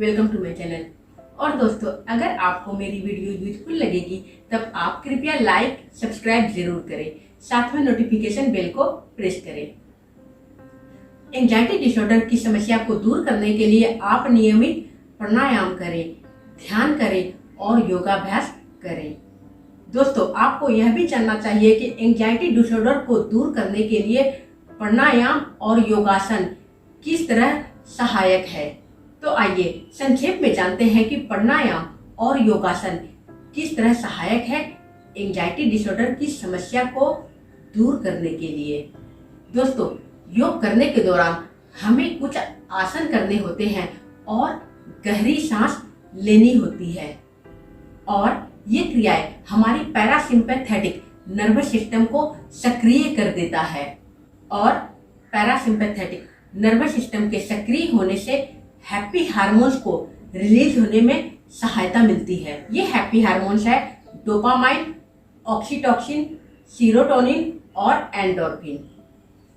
Welcome to my channel. और दोस्तों, अगर आपको मेरी वीडियो यूजफुल लगेगी तब आप कृपया लाइक सब्सक्राइब जरूर करें, साथ में नोटिफिकेशन बेल को प्रेस करें। एंजाइटी डिसऑर्डर की समस्या को दूर करने के लिए आप नियमित प्राणायाम करें, ध्यान करें और योगाभ्यास करें। दोस्तों, आपको यह भी जानना चाहिए कि एंजाइटी डिसऑर्डर को दूर करने के लिए प्राणायाम और योगासन किस तरह सहायक है। तो आइए संक्षेप में जानते हैं कि प्राणायाम और योगासन किस तरह सहायक है एंजाइटी डिसऑर्डर की समस्या को दूर करने के लिए। दोस्तों, योग करने के दौरान हमें कुछ आसन करने होते हैं और गहरी सांस लेनी होती है, और ये क्रियाएं हमारी पैरासिम्पैथेटिक नर्वस सिस्टम को सक्रिय कर देता है, और पैरासिम्पैथेटिक नर्वस सिस्टम के सक्रिय होने से हैप्पी हार्मोन्स को रिलीज होने में सहायता मिलती है। ये हैप्पी हार्मोन्स है डोपामाइन, ऑक्सीटोसिन, सीरोटोनिन और एंडोर्फिन।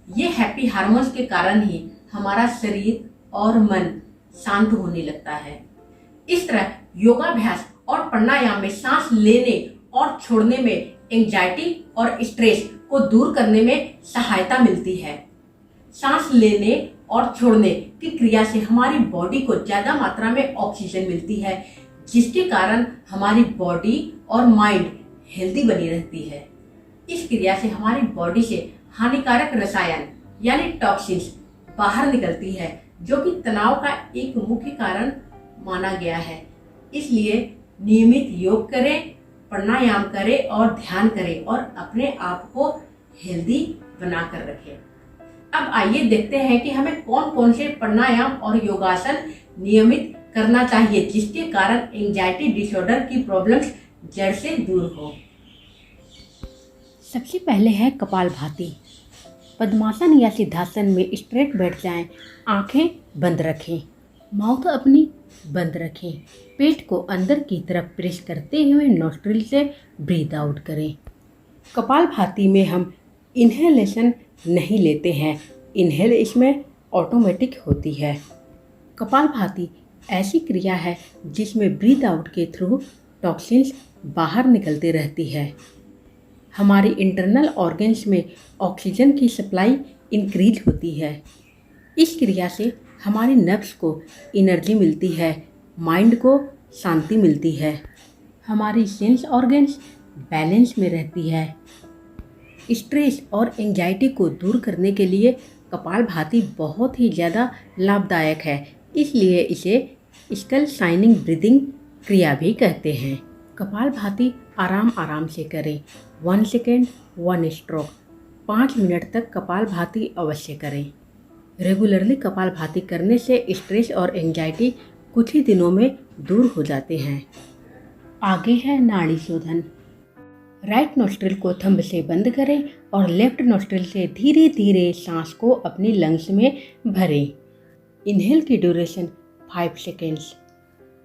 ये हैप्पी हार्मोन्स के कारण ही हमारा शरीर और मन शांत होने लगता है। इस तरह योगाभ्यास और प्राणायाम में सांस लेने और छोड़ने में एंजाइटी और स्ट्रेस को दूर करने में सहायता मिलती है। सांस लेने और छोड़ने की क्रिया से हमारी बॉडी को ज्यादा मात्रा में ऑक्सीजन मिलती है, जिसके कारण हमारी बॉडी और माइंड हेल्दी बनी रहती है। इस क्रिया से हमारी बॉडी से हानिकारक रसायन यानी टॉक्सिन्स बाहर निकलती है, जो कि तनाव का एक मुख्य कारण माना गया है। इसलिए नियमित योग करें, प्राणायाम करें और ध्यान करें और अपने आप को हेल्दी बनाकर रखें। अब आइए देखते हैं कि हमें कौन कौन से प्राणायाम और योगासन नियमित करना चाहिए, जिसके कारण एंजाइटी डिसऑर्डर की प्रॉब्लम्स जड़ से दूर हो। सबसे पहले है कपालभाति। पद्मासन या सिद्धासन में स्ट्रेट बैठ जाएं, आंखें बंद रखें, माउथ अपनी बंद रखें, पेट को अंदर की तरफ प्रेस करते हुए नोस्ट्रिल से ब्रीथ आउट करें। कपालभाति में हम इन्हेलेशन नहीं लेते हैं, इन्हेल इसमें ऑटोमेटिक होती है। कपालभाति ऐसी क्रिया है जिसमें ब्रीथ आउट के थ्रू टॉक्सिन्स बाहर निकलती रहती है। हमारी इंटरनल ऑर्गन्स में ऑक्सीजन की सप्लाई इंक्रीज होती है। इस क्रिया से हमारी नर्व्स को एनर्जी मिलती है, माइंड को शांति मिलती है, हमारी सेंस ऑर्गन्स बैलेंस में रहती है। स्ट्रेस और एंजाइटी को दूर करने के लिए कपालभाति बहुत ही ज़्यादा लाभदायक है, इसलिए इसे स्कल शाइनिंग ब्रीदिंग क्रिया भी कहते हैं। कपालभाति आराम आराम से करें, 1 सेकेंड 1 स्ट्रोक, 5 मिनट तक कपालभाति अवश्य करें। रेगुलरली कपालभाति करने से स्ट्रेस और एंजाइटी कुछ ही दिनों में दूर हो जाते हैं। आगे है नाड़ी शोधन। राइट नोस्ट्रिल को थंब से बंद करें और लेफ्ट नोस्ट्रिल से धीरे धीरे सांस को अपनी लंग्स में भरें। इनहेल की ड्यूरेशन 5 सेकेंड्स।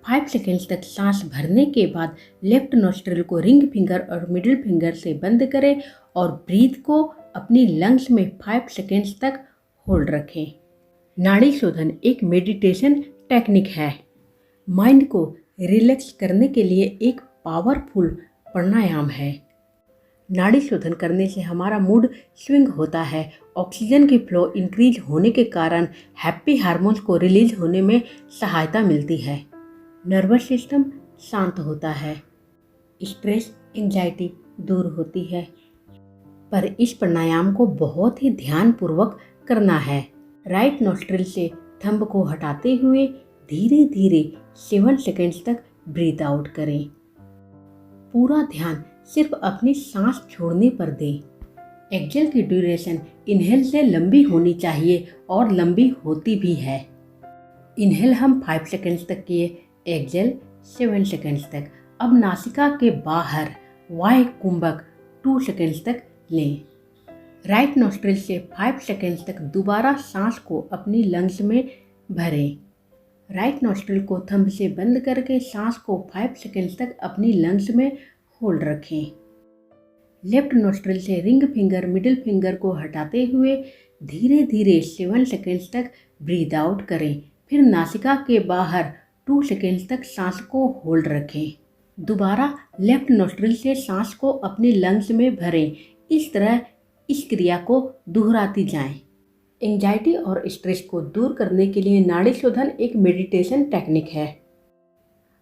5 सेकेंड्स तक सांस भरने के बाद लेफ्ट नोस्ट्रिल को रिंग फिंगर और मिडिल फिंगर से बंद करें और ब्रीथ को अपनी लंग्स में 5 सेकेंड्स तक होल्ड रखें। नाड़ी शोधन एक मेडिटेशन टेक्निक है। माइंड को रिलैक्स करने के लिए एक पावरफुल प्राणायाम है। नाड़ी शोधन करने से हमारा मूड स्विंग होता है, ऑक्सीजन की फ्लो इंक्रीज होने के कारण हैप्पी हार्मोन्स को रिलीज होने में सहायता मिलती है, नर्वस सिस्टम शांत होता है, स्ट्रेस एंजाइटी दूर होती है। पर इस प्राणायाम को बहुत ही ध्यानपूर्वक करना है। राइट नोस्ट्रिल से थंब को हटाते हुए धीरे धीरे 7 सेकेंड्स तक ब्रीथ आउट करें। पूरा ध्यान सिर्फ अपनी सांस छोड़ने पर दें। एक्सेल की ड्यूरेशन इनहेल से लंबी होनी चाहिए और लंबी होती भी है। इनहेल हम 5 सेकेंड्स तक किए, एक्सेल 7 सेकेंड्स तक। अब नासिका के बाहर वायु कुंभक 2 सेकेंड्स तक लें। राइट नोस्ट्रिल से 5 सेकेंड्स तक दोबारा सांस को अपनी लंग्स में भरें। राइट नोस्ट्रिल को थंब से बंद करके सांस को 5 सेकेंड्स तक अपनी लंग्स में होल्ड रखें। लेफ्ट नोस्ट्रिल से रिंग फिंगर मिडिल फिंगर को हटाते हुए धीरे धीरे 7 सेकेंड्स तक ब्रीथ आउट करें। फिर नासिका के बाहर 2 सेकेंड तक सांस को होल्ड रखें। दोबारा लेफ्ट नोस्ट्रिल से सांस को अपने लंग्स में भरें। इस तरह इस क्रिया को दोहराती जाएं। एंजाइटी और स्ट्रेस को दूर करने के लिए नाड़ी शोधन एक मेडिटेशन टेक्निक है।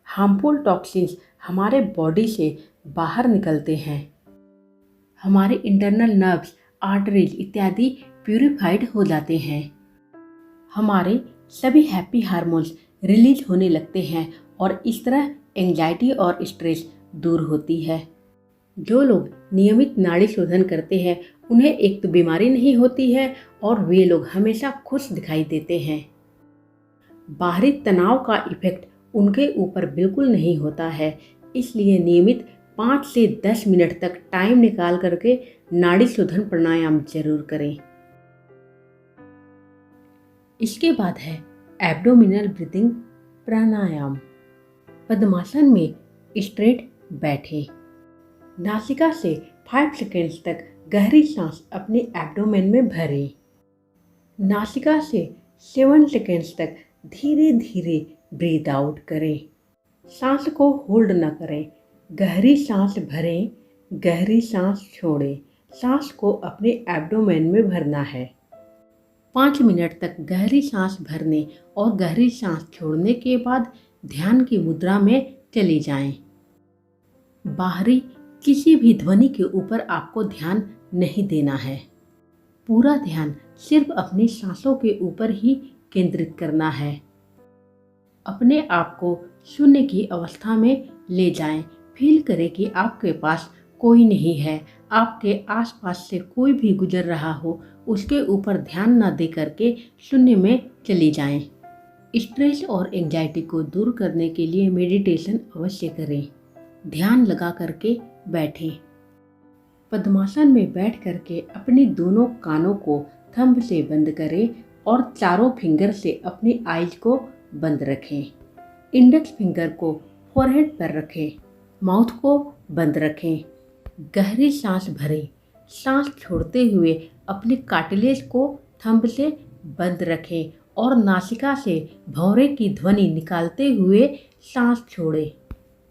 हार्मफुल टॉक्सिन्स हमारे बॉडी से बाहर निकलते हैं। हमारे इंटरनल नर्व्स, आर्टरीज इत्यादि प्यूरिफाइड हो जाते हैं। हमारे सभी हैप्पी हार्मोन्स रिलीज होने लगते हैं और इस तरह एंजाइटी और स्ट्रेस दूर होती है। जो लोग नियमित नाड़ी शोधन करते हैं उन्हें एक तो बीमारी नहीं होती है और वे लोग हमेशा खुश दिखाई देते हैं। बाहरी तनाव का इफेक्ट उनके ऊपर बिल्कुल नहीं होता है। इसलिए नियमित 5 से 10 मिनट तक टाइम निकाल करके नाड़ी शोधन प्राणायाम जरूर करें। इसके बाद है एब्डोमिनल ब्रीथिंग प्राणायाम। पद्मासन में स्ट्रेट बैठे। नासिका से 5 सेकेंड्स तक गहरी सांस अपने एब्डोमेन में भरें। नासिका से 7 सेकेंड्स तक धीरे धीरे ब्रीथ आउट करें। सांस को होल्ड न करें। गहरी सांस भरें, गहरी सांस छोड़ें। सांस को अपने एब्डोमेन में भरना है। 5 मिनट तक गहरी सांस भरने और गहरी सांस छोड़ने के बाद ध्यान की मुद्रा में चली जाएं। बाहरी किसी भी ध्वनि के ऊपर आपको ध्यान नहीं देना है। पूरा ध्यान सिर्फ अपनी सांसों के ऊपर ही केंद्रित करना है। अपने आप को शून्य की अवस्था में ले जाएं। फील करें कि आपके पास कोई नहीं है। आपके आसपास से कोई भी गुजर रहा हो उसके ऊपर ध्यान न दे करके शून्य में चली जाएं। स्ट्रेस और एंजाइटी को दूर करने के लिए मेडिटेशन अवश्य करें। ध्यान लगा करके बैठें। पद्मासन में बैठ करके अपनी दोनों कानों को थंब से बंद करें और चारों फिंगर से अपनी आईज को बंद रखें। इंडेक्स फिंगर को फोरहेड पर रखें। माउथ को बंद रखें। गहरी सांस भरें। सांस छोड़ते हुए अपनी कार्टिलेज को थंब से बंद रखें और नासिका से भौरे की ध्वनि निकालते हुए सांस छोड़ें।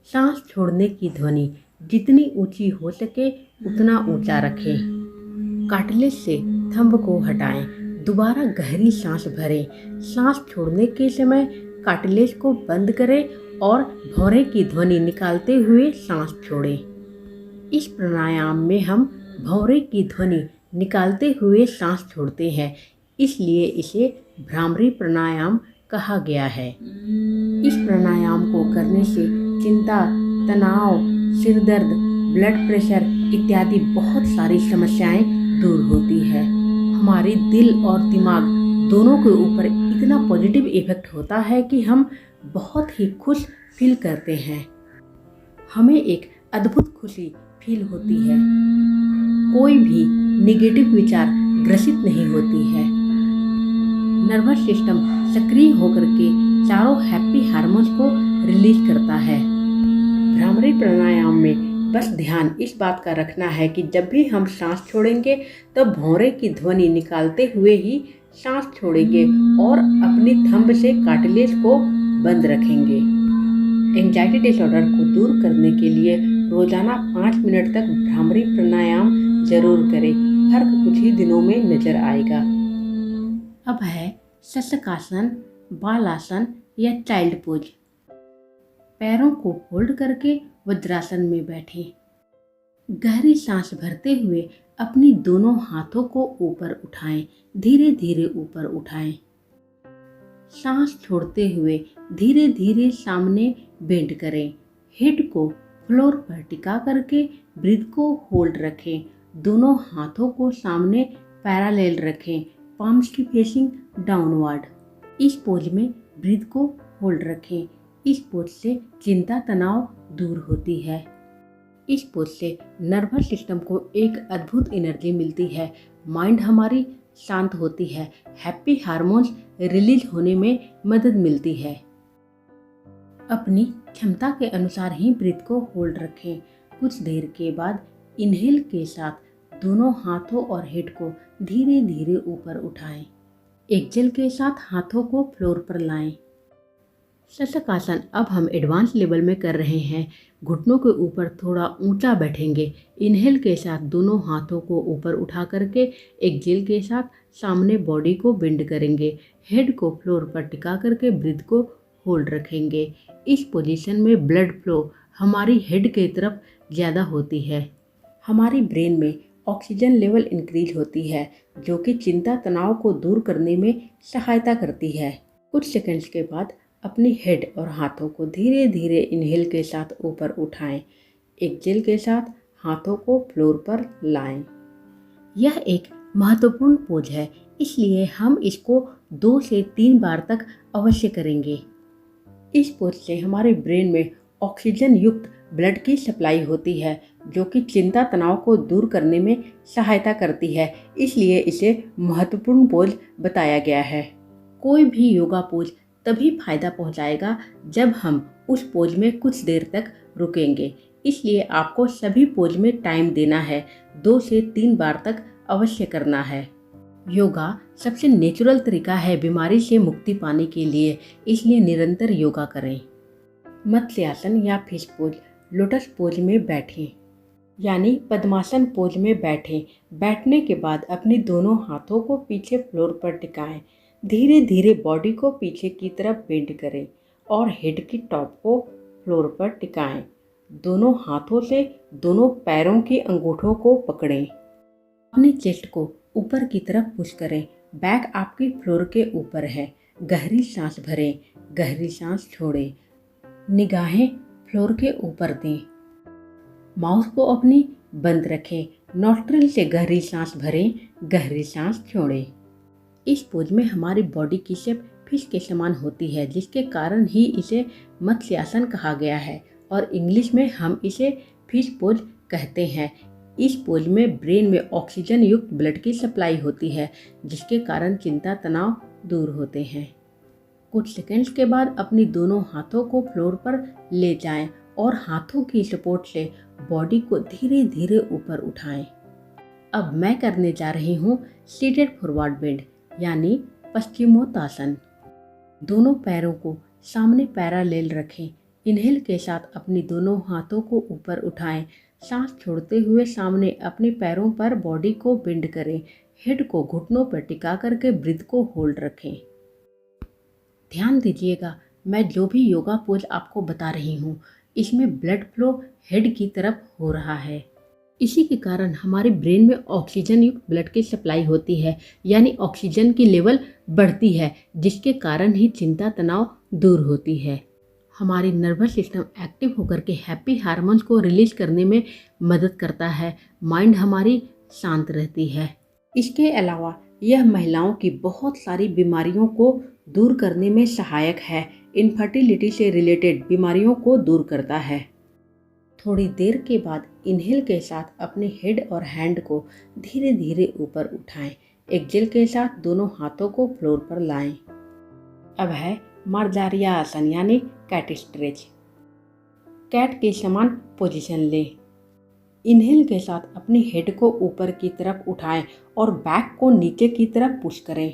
सांस छोड़ने की ध्वनि जितनी ऊंची हो सके उतना ऊंचा रखें। कार्टिलेज से थंब को हटाएं। दोबारा गहरी सांस भरें। सांस छोड़ने के समय कार्टिलेज को बंद करें और भौरे की ध्वनि निकालते हुए सांस छोड़ें। इस प्राणायाम में हम भौरे की ध्वनि निकालते हुए सांस छोड़ते हैं, इसलिए इसे भ्रामरी प्राणायाम कहा गया है। इस प्राणायाम को करने से चिंता, तनाव, सिर दर्द, ब्लड प्रेशर इत्यादि बहुत सारी समस्याएं दूर होती है। हमारी दिल और दिमाग दोनों के ऊपर इतना पॉजिटिव इफेक्ट होता है कि हम बहुत ही खुश फील करते हैं। हमें एक अद्भुत खुशी फील होती है। कोई भी नेगेटिव विचार ग्रसित नहीं होती है। नर्वस सिस्टम सक्रिय होकर के चारों हैप्पी हार्मोन्स को रिलीज करता है। भ्रामरी प्राणायाम में बस ध्यान इस बात का रखना है कि जब भी हम सांस छोड़ेंगे तो भौरे की ध्वनि निकालते हुए ही सांस छोड़ेंगे और अपनी थंब से कार्टिलेज को बंद रखेंगे। एंजाइटी डिसऑर्डर को दूर करने के लिए रोजाना 5 मिनट तक भ्रामरी प्राणायाम जरूर करें। फर्क कुछ ही दिनों में नजर आएगा। अब है शशकासन, बालासन या चाइल्ड पोज। पैरों को फोल्ड करके वज्रासन में बैठें। गहरी सांस भरते हुए अपनी दोनों हाथों को ऊपर उठाएं। धीरे धीरे ऊपर उठाएं। सांस छोड़ते हुए धीरे धीरे सामने बेंड करें। हेड को फ्लोर पर टिका करके ब्रीथ को होल्ड रखें। दोनों हाथों को सामने पैरेलल रखें। पाम्स की फेसिंग डाउनवर्ड। इस पोज में ब्रीथ को होल्ड रखें। इस पोज से चिंता, तनाव दूर होती है। इस पोज से नर्वस सिस्टम को एक अद्भुत एनर्जी मिलती है। माइंड हमारी शांत होती है। हैप्पी हार्मोन्स रिलीज होने में मदद मिलती है। अपनी क्षमता के अनुसार ही ब्रीथ को होल्ड रखें। कुछ देर के बाद इनहेल के साथ दोनों हाथों और हेड को धीरे धीरे ऊपर उठाएं। एक्सेल के साथ हाथों को फ्लोर पर लाएं। शशक आसन अब हम एडवांस लेवल में कर रहे हैं। घुटनों के ऊपर थोड़ा ऊंचा बैठेंगे। इनहेल के साथ दोनों हाथों को ऊपर उठा करके एक्सहेल के साथ सामने बॉडी को बेंड करेंगे। हेड को फ्लोर पर टिका करके ब्रीथ को होल्ड रखेंगे। इस पोजीशन में ब्लड फ्लो हमारी हेड की तरफ ज़्यादा होती है। हमारी ब्रेन में ऑक्सीजन लेवल इंक्रीज होती है, जो कि चिंता तनाव को दूर करने में सहायता करती है। कुछ सेकंड्स के बाद अपनी हेड और हाथों को धीरे धीरे इनहेल के साथ ऊपर उठाएं। एक्सहेल के साथ हाथों को फ्लोर पर लाएं। यह एक महत्वपूर्ण पोज है, इसलिए हम इसको 2 से 3 बार तक अवश्य करेंगे। इस पोज से हमारे ब्रेन में ऑक्सीजन युक्त ब्लड की सप्लाई होती है, जो कि चिंता तनाव को दूर करने में सहायता करती है, इसलिए इसे महत्वपूर्ण पोज बताया गया है। कोई भी योगा पोज तभी फायदा पहुंचाएगा जब हम उस पोज में कुछ देर तक रुकेंगे, इसलिए आपको सभी पोज में टाइम देना है। 2 से 3 बार तक अवश्य करना है। योगा सबसे नेचुरल तरीका है बीमारी से मुक्ति पाने के लिए, इसलिए निरंतर योगा करें। मत्स्यासन या फिश पोज, लोटस पोज में बैठें, यानी पद्मासन पोज में बैठें। बैठने के बाद अपने दोनों हाथों को पीछे फ्लोर पर टिकाएं। धीरे धीरे बॉडी को पीछे की तरफ बेंड करें और हेड की टॉप को फ्लोर पर टिकाएं। दोनों हाथों से दोनों पैरों के अंगूठों को पकड़ें। अपने चेस्ट को ऊपर की तरफ पुश करें। बैक आपकी फ्लोर के ऊपर है। गहरी सांस भरें, गहरी सांस छोड़ें। निगाहें फ्लोर के ऊपर दें। माउथ को अपनी बंद रखें। नॉस्ट्रिल से गहरी सांस भरें, गहरी सांस छोड़ें। इस पोज में हमारी बॉडी की शेप फिश के समान होती है, जिसके कारण ही इसे मत्स्यासन कहा गया है और इंग्लिश में हम इसे फिश पोज कहते हैं। इस पोज में ब्रेन में ऑक्सीजन युक्त ब्लड की सप्लाई होती है, जिसके कारण चिंता तनाव दूर होते हैं। कुछ सेकंड्स के बाद अपनी दोनों हाथों को फ्लोर पर ले जाएं और हाथों की सपोर्ट से बॉडी को धीरे धीरे ऊपर उठाएं। अब मैं करने जा रही हूँ सीटेड फॉरवर्ड बेंड, यानी पश्चिमोत्तासन। दोनों पैरों को सामने पैरेलल रखें। इनहेल के साथ अपनी दोनों हाथों को ऊपर उठाएं। सांस छोड़ते हुए सामने अपने पैरों पर बॉडी को बेंड करें। हेड को घुटनों पर टिका करके ब्रीथ को होल्ड रखें। ध्यान दीजिएगा, मैं जो भी योगा पोज आपको बता रही हूँ, इसमें ब्लड फ्लो हेड की तरफ हो रहा है। इसी के कारण हमारे ब्रेन में ऑक्सीजन युक्त ब्लड की सप्लाई होती है, यानी ऑक्सीजन की लेवल बढ़ती है, जिसके कारण ही चिंता तनाव दूर होती है। हमारी नर्वस सिस्टम एक्टिव होकर के हैप्पी हार्मोन्स को रिलीज करने में मदद करता है। माइंड हमारी शांत रहती है। इसके अलावा यह महिलाओं की बहुत सारी बीमारियों को दूर करने में सहायक है। इनफर्टिलिटी से रिलेटेड बीमारियों को दूर करता है। थोड़ी देर के बाद इनहेल के साथ अपने हेड और हैंड को धीरे धीरे ऊपर उठाएं। एक्सहेल के साथ दोनों हाथों को फ्लोर पर लाएं। अब है मार्जारिया आसन, यानी कैट स्ट्रेच। कैट के समान पोजीशन लें। इनहेल के साथ अपनी हेड को ऊपर की तरफ उठाएं और बैक को नीचे की तरफ पुश करें।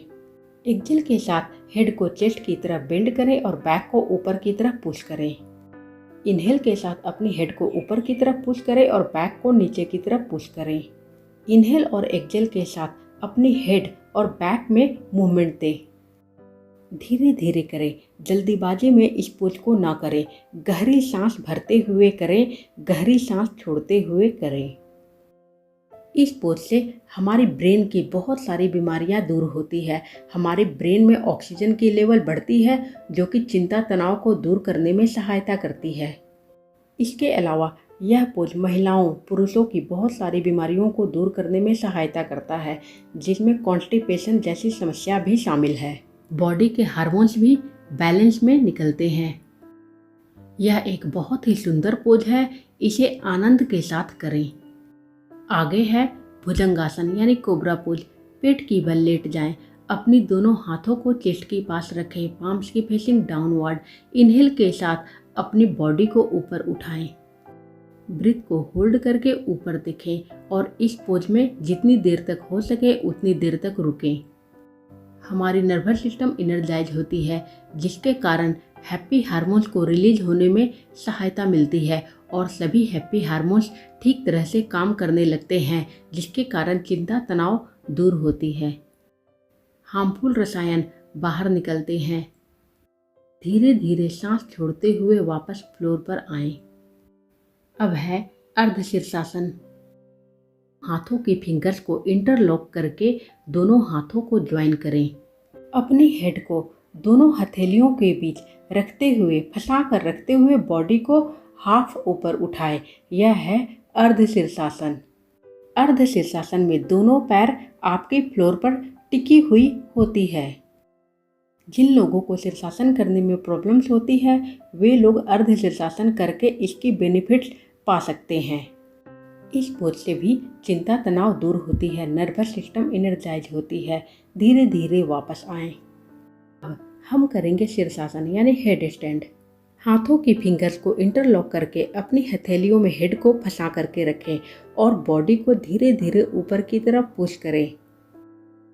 एक्सहेल के साथ हेड को चेस्ट की तरफ बेंड करें और बैक को ऊपर की तरफ पुश करें। इनहेल के साथ अपनी हेड को ऊपर की तरफ पुश करें और बैक को नीचे की तरफ पुश करें। इनहेल और एक्सहेल के साथ अपनी हेड और बैक में मूवमेंट दें। धीरे धीरे करें, जल्दीबाजी में इस पोज को ना करें। गहरी सांस भरते हुए करें, गहरी सांस छोड़ते हुए करें। इस पोज से हमारी ब्रेन की बहुत सारी बीमारियां दूर होती है। हमारे ब्रेन में ऑक्सीजन की लेवल बढ़ती है, जो कि चिंता तनाव को दूर करने में सहायता करती है। इसके अलावा यह पोज महिलाओं पुरुषों की बहुत सारी बीमारियों को दूर करने में सहायता करता है, जिसमें कॉन्स्टिपेशन जैसी समस्या भी शामिल है। बॉडी के हार्मोन्स भी बैलेंस में निकलते हैं। यह एक बहुत ही सुंदर पोज है, इसे आनंद के साथ करें। आगे है भुजंगासन, यानी कोबरा पोज। पेट की बल लेट जाएं। अपनी दोनों हाथों को चेस्ट के पास रखें, पाम्स की फेसिंग डाउनवर्ड। इनहेल के साथ अपनी बॉडी को ऊपर उठाएं। ब्रीथ को होल्ड करके ऊपर दिखें और इस पोज में जितनी देर तक हो सके उतनी देर तक रुकें। हमारी नर्वस सिस्टम एनर्जाइज होती है, जिसके कारण हैप्पी हार्मोन्स को रिलीज होने में सहायता मिलती है और सभी हैप्पी हार्मोन्स ठीक तरह से काम करने लगते हैं, जिसके कारण चिंता तनाव दूर होती है। हार्मफुल रसायन बाहर निकलते हैं। धीरे धीरे सांस छोड़ते हुए वापस फ्लोर पर आएं। अब है अर्ध शीर्षासन। हाथों की फिंगर्स को इंटरलॉक करके दोनों हाथों को ज्वाइन करें। अपने हेड को दोनों हथेलियों के बीच रखते हुए फंसा कर रखते हुए बॉडी को हाफ ऊपर उठाएं। यह है अर्ध शीर्षासन। अर्ध शीर्षासन में दोनों पैर आपके फ्लोर पर टिकी हुई होती है। जिन लोगों को शीर्षासन करने में प्रॉब्लम्स होती है वे लोग अर्ध शीर्षासन करके इसकी बेनिफिट्स पा सकते हैं। इस पोज से भी चिंता तनाव दूर होती है, नर्वस सिस्टम एनर्जाइज होती है। धीरे धीरे वापस आएं। अब हम करेंगे शीर्षासन यानी हेड स्टैंड। हाथों की फिंगर्स को इंटरलॉक करके अपनी हथेलियों में हेड को फंसा करके रखें और बॉडी को धीरे धीरे ऊपर की तरफ पुश करें।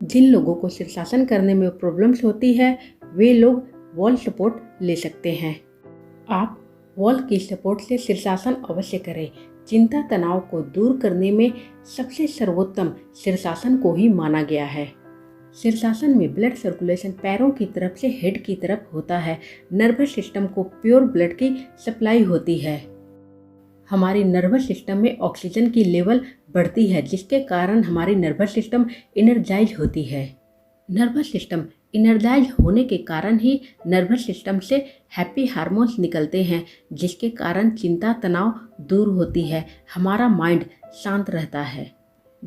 जिन लोगों को शीर्षासन करने में प्रॉब्लम्स होती है वे लोग वॉल सपोर्ट ले सकते हैं। आप वॉल की सपोर्ट से शीर्षासन अवश्य करें। चिंता तनाव को दूर करने में सबसे सर्वोत्तम शीर्षासन को ही माना गया है। शीर्षासन में ब्लड सर्कुलेशन पैरों की तरफ से हेड की तरफ होता है। नर्वस सिस्टम को प्योर ब्लड की सप्लाई होती है। हमारी नर्वस सिस्टम में ऑक्सीजन की लेवल बढ़ती है, जिसके कारण हमारी नर्वस सिस्टम एनर्जाइज होती है। नर्वस सिस्टम एनर्जाइज होने के कारण ही नर्वस सिस्टम से हैप्पी हार्मोन्स निकलते हैं, जिसके कारण चिंता तनाव दूर होती है। हमारा माइंड शांत रहता है।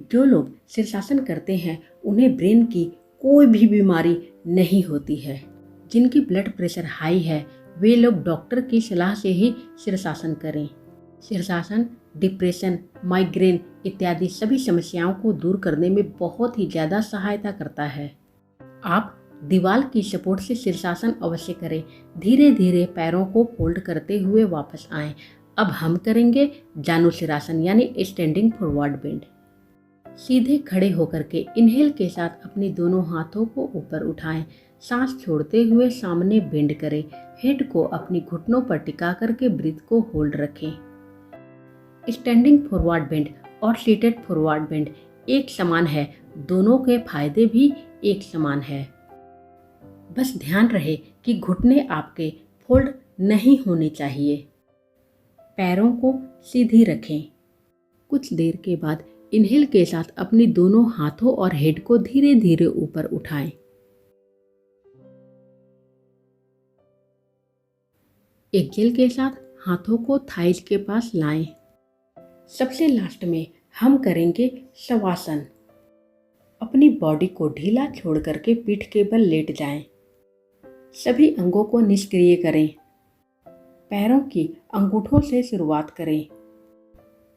जो लोग शीर्षासन करते हैं उन्हें ब्रेन की कोई भी बीमारी नहीं होती है। जिनकी ब्लड प्रेशर हाई है वे लोग डॉक्टर की सलाह से ही शीर्षासन करें। शीर्षासन डिप्रेशन, माइग्रेन इत्यादि सभी समस्याओं को दूर करने में बहुत ही ज़्यादा सहायता करता है। आप दीवार की सपोर्ट से शीर्षासन अवश्य करें। धीरे धीरे पैरों को फोल्ड करते हुए वापस आएं। अब हम करेंगे जानुशिरासन यानी स्टैंडिंग फॉरवर्ड बेंड। सीधे खड़े होकर के इनहेल के साथ अपने दोनों हाथों को ऊपर उठाएं। सांस छोड़ते हुए सामने बेंड करें। हेड को अपनी घुटनों पर टिका करके ब्रीथ को होल्ड रखें। स्टैंडिंग फॉरवर्ड बेंड और सीटेड फॉरवर्ड बेंड एक समान है। दोनों के फायदे भी एक समान है। बस ध्यान रहे कि घुटने आपके फोल्ड नहीं होने चाहिए। पैरों को सीधी रखें। कुछ देर के बाद इनहेल के साथ अपनी दोनों हाथों और हेड को धीरे धीरे ऊपर उठाएं। एक्सेल के साथ हाथों को थाइज के पास लाएं। सबसे लास्ट में हम करेंगे शवासन। अपनी बॉडी को ढीला छोड़ करके पीठ के बल लेट जाएं। सभी अंगों को निष्क्रिय करें। पैरों की अंगूठों से शुरुआत करें।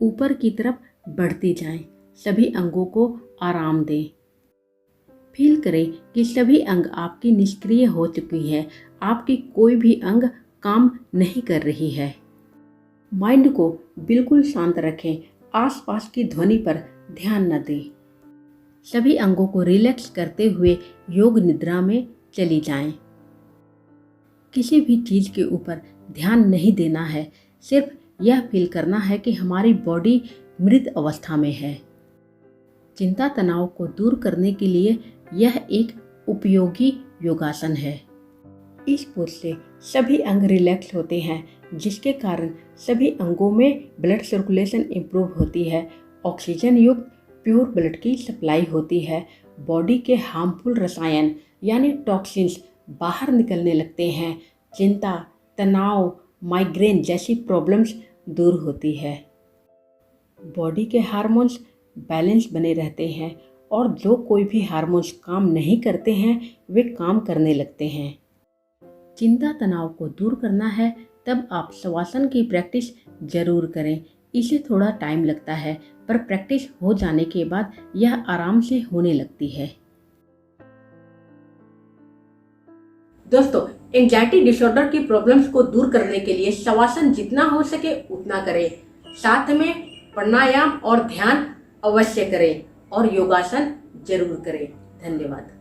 ऊपर की तरफ बढ़ती जाएं। सभी अंगों को आराम दें। फील करें कि सभी अंग आपकी निष्क्रिय हो चुकी है। आपकी कोई भी अंग काम नहीं कर रही है। माइंड को बिल्कुल शांत रखें। आसपास की ध्वनि पर ध्यान न दें। सभी अंगों को रिलैक्स करते हुए योग निद्रा में चली जाएं। किसी भी चीज़ के ऊपर ध्यान नहीं देना है। सिर्फ यह फील करना है कि हमारी बॉडी मृत अवस्था में है। चिंता तनाव को दूर करने के लिए यह एक उपयोगी योगासन है। इस पोज से सभी अंग रिलैक्स होते हैं, जिसके कारण सभी अंगों में ब्लड सर्कुलेशन इम्प्रूव होती है। ऑक्सीजन युक्त प्योर ब्लड की सप्लाई होती है। बॉडी के हार्मफुल रसायन यानी टॉक्सिन्स बाहर निकलने लगते हैं। चिंता, तनाव, माइग्रेन जैसी प्रॉब्लम्स दूर होती है। बॉडी के हार्मोन्स बैलेंस बने रहते हैं और जो कोई भी हार्मोन्स काम नहीं करते हैं वे काम करने लगते हैं। चिंता तनाव को दूर करना है तब आप शवासन की प्रैक्टिस जरूर करें। इसे थोड़ा टाइम लगता है पर प्रैक्टिस हो जाने के बाद यह आराम से होने लगती है। दोस्तों, एंजाइटी डिसऑर्डर की प्रॉब्लम्स को दूर करने के लिए शवासन जितना हो सके उतना करें। साथ में प्राणायाम और ध्यान अवश्य करें और योगासन जरूर करें। धन्यवाद।